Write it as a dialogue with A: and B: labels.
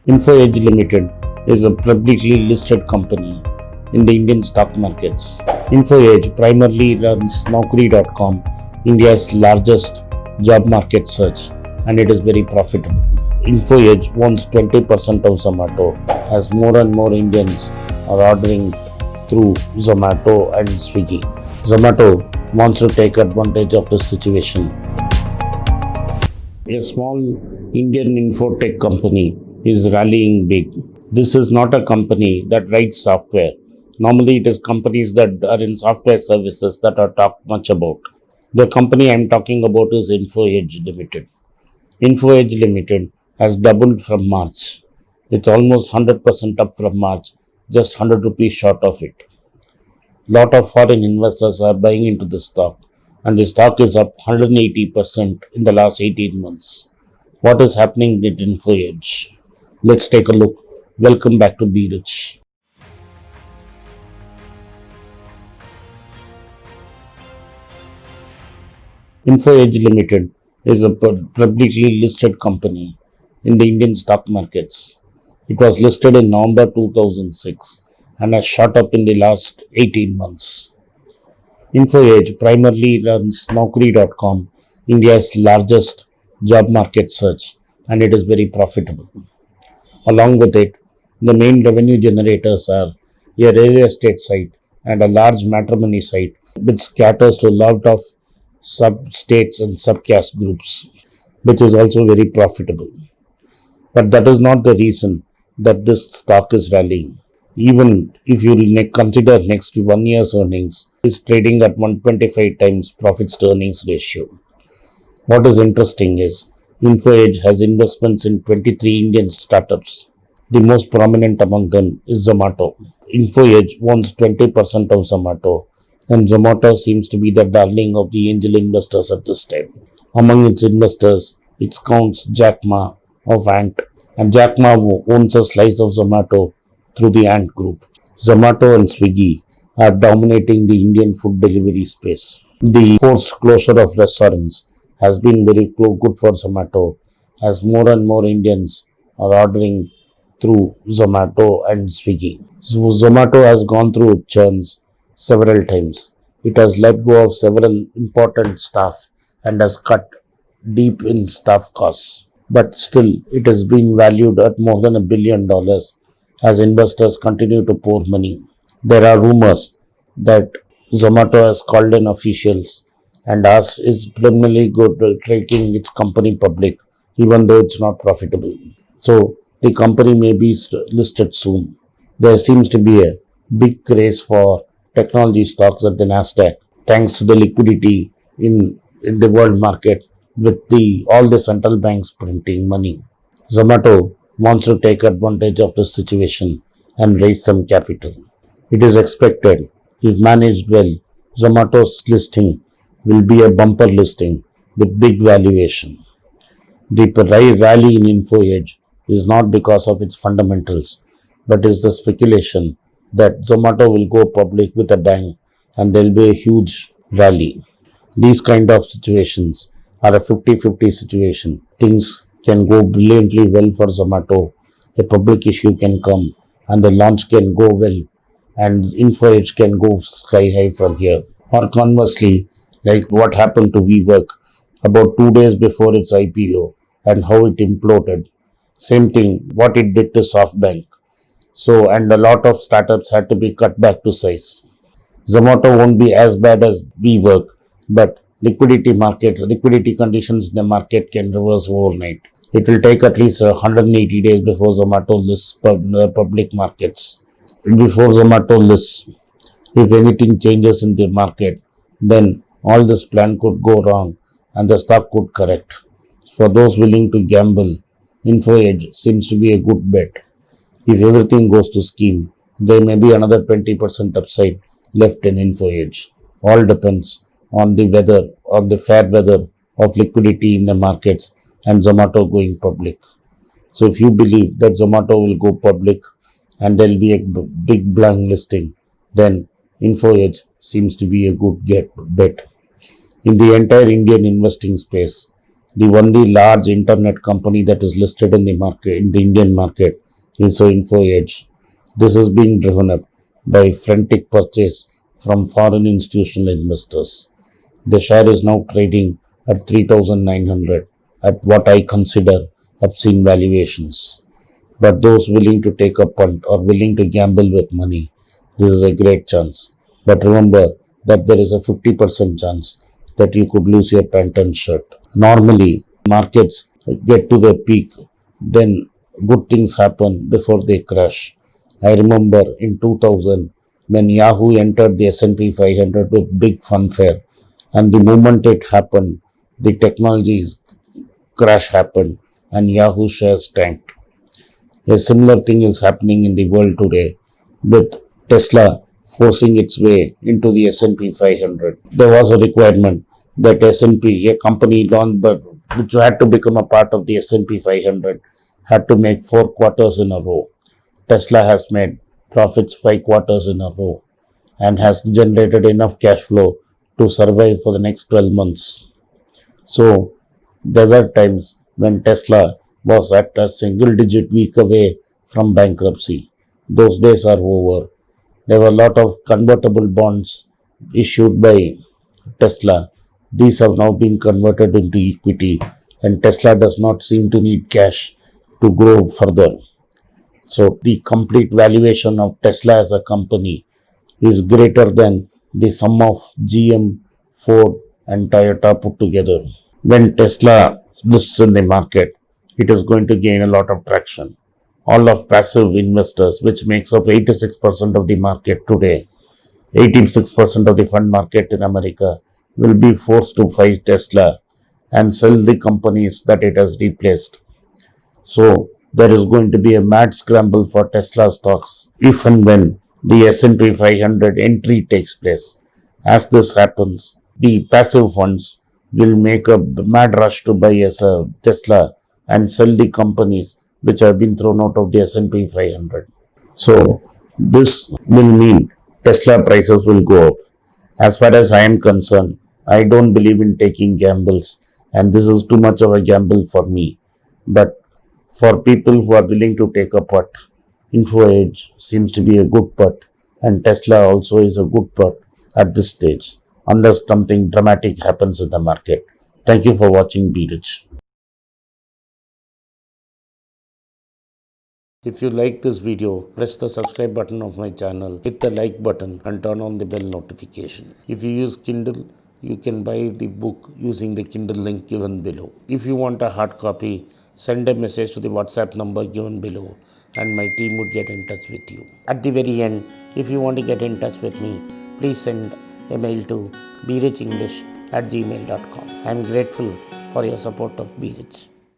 A: InfoEdge Limited is a publicly listed company in the Indian stock markets. InfoEdge primarily runs Naukri.com, India's largest job market search, and it is very profitable. InfoEdge owns 20% of ZOMATO as more and more Indians are ordering through ZOMATO and Swiggy. ZOMATO wants to take advantage of this situation. A small Indian infotech company is rallying big. This is not a company that writes software. Normally, it is companies that are in software services that are talked much about. The company I'm talking about is InfoEdge Limited. InfoEdge Limited has doubled from March. It's almost 100% up from March, just 100 rupees short of it. Lot of foreign investors are buying into the stock, and the stock is up 180% in the last 18 months. What is happening with InfoEdge? Let's take a look. Welcome back to Berich. InfoEdge Limited is a publicly listed company in the Indian stock markets. It was listed in November 2006 and has shot up in the last 18 months. InfoEdge primarily runs Naukri.com, India's largest job market search, and it is very profitable. Along with it, the main revenue generators are a real estate site and a large matrimony site which caters to a lot of sub-states and sub-caste groups, which is also very profitable. But that is not the reason that this stock is rallying. Even if you consider next 1 year's earnings, is trading at 125 times profits to earnings ratio. What is interesting is InfoEdge has investments in 23 Indian startups. The most prominent among them is ZOMATO. InfoEdge owns 20% of ZOMATO, and ZOMATO seems to be the darling of the angel investors at this time. Among its investors, it counts Jack Ma of Ant, and Jack Ma owns a slice of ZOMATO through the Ant group. ZOMATO and Swiggy are dominating the Indian food delivery space. The forced closure of restaurants has been very good for ZOMATO as more and more Indians are ordering through ZOMATO and Swiggy. ZOMATO has gone through churns several times. It has let go of several important staff and has cut deep in staff costs. But still, it has been valued at more than $1 billion as investors continue to pour money. There are rumors that ZOMATO has called in officials and is preliminarily good at taking its company public, even though it's not profitable. So, the company may be listed soon. There seems to be a big craze for technology stocks at the Nasdaq, thanks to the liquidity in the world market with all the central banks printing money. ZOMATO wants to take advantage of this situation and raise some capital. It is expected, if managed well, ZOMATO's listing will be a bumper listing with big valuation. The rally in InfoEdge is not because of its fundamentals, but is the speculation that ZOMATO will go public with a bang and there will be a huge rally. These kind of situations are a 50-50 situation. Things can go brilliantly well for ZOMATO, a public issue can come and the launch can go well and InfoEdge can go sky high from here. Or conversely, like what happened to WeWork about 2 days before its IPO and how it imploded. Same thing, what it did to SoftBank. So, and a lot of startups had to be cut back to size. ZOMATO won't be as bad as WeWork, but liquidity conditions in the market can reverse overnight. It will take at least 180 days before ZOMATO lists public markets. Before ZOMATO lists, if anything changes in the market, then all this plan could go wrong and the stock could correct. For those willing to gamble, InfoEdge seems to be a good bet. If everything goes to scheme, there may be another 20% upside left in InfoEdge. All depends on the fair weather of liquidity in the markets and ZOMATO going public. So if you believe that ZOMATO will go public and there will be a big blank listing, then InfoEdge seems to be a good bet. In the entire Indian investing space, The only large internet company that is listed in the market, in the Indian market, is InfoEdge. This is being driven up by frantic purchase from foreign institutional investors. The share is now trading at 3,900 at what I consider obscene valuations. But those willing to take a punt or willing to gamble with money, this is a great chance. But remember that there is a 50% chance that you could lose your pant and shirt. Normally, markets get to the peak, then good things happen before they crash. I remember in 2000 when Yahoo entered the S&P 500 with big funfair, and the moment it happened, the technology crash happened and Yahoo shares tanked. A similar thing is happening in the world today with Tesla forcing its way into the S&P 500. There was a requirement that S&P, a company launched but which had to become a part of the S&P 500, had to make 4 quarters in a row. Tesla has made profits 5 quarters in a row and has generated enough cash flow to survive for the next 12 months. So there were times when Tesla was at a single digit week away from bankruptcy. Those days are over. There were a lot of convertible bonds issued by Tesla. These have now been converted into equity, and Tesla does not seem to need cash to grow further. So, the complete valuation of Tesla as a company is greater than the sum of GM, Ford, and Toyota put together. When Tesla lists in the market, it is going to gain a lot of traction. All of passive investors, which makes up 86% of the market today, 86% of the fund market in America, will be forced to fight Tesla and sell the companies that it has replaced. So there is going to be a mad scramble for Tesla stocks if and when the S&P 500 entry takes place. As this happens, the passive funds will make a mad rush to buy as a Tesla and sell the companies which have been thrown out of the S&P 500. So this will mean Tesla prices will go up. As far as I am concerned, I don't believe in taking gambles, and this is too much of a gamble for me. But for people who are willing to take a putt, InfoEdge seems to be a good putt, and Tesla also is a good putt at this stage, unless something dramatic happens in the market. Thank you for watching Berich. If you like this video, press the subscribe button of my channel, hit the like button and turn on the bell notification. If you use Kindle, you can buy the book using the Kindle link given below. If you want a hard copy, send a message to the WhatsApp number given below and my team would get in touch with you. At the very end, if you want to get in touch with me, please send a mail to berichenglish@gmail.com. I am grateful for your support of Berich.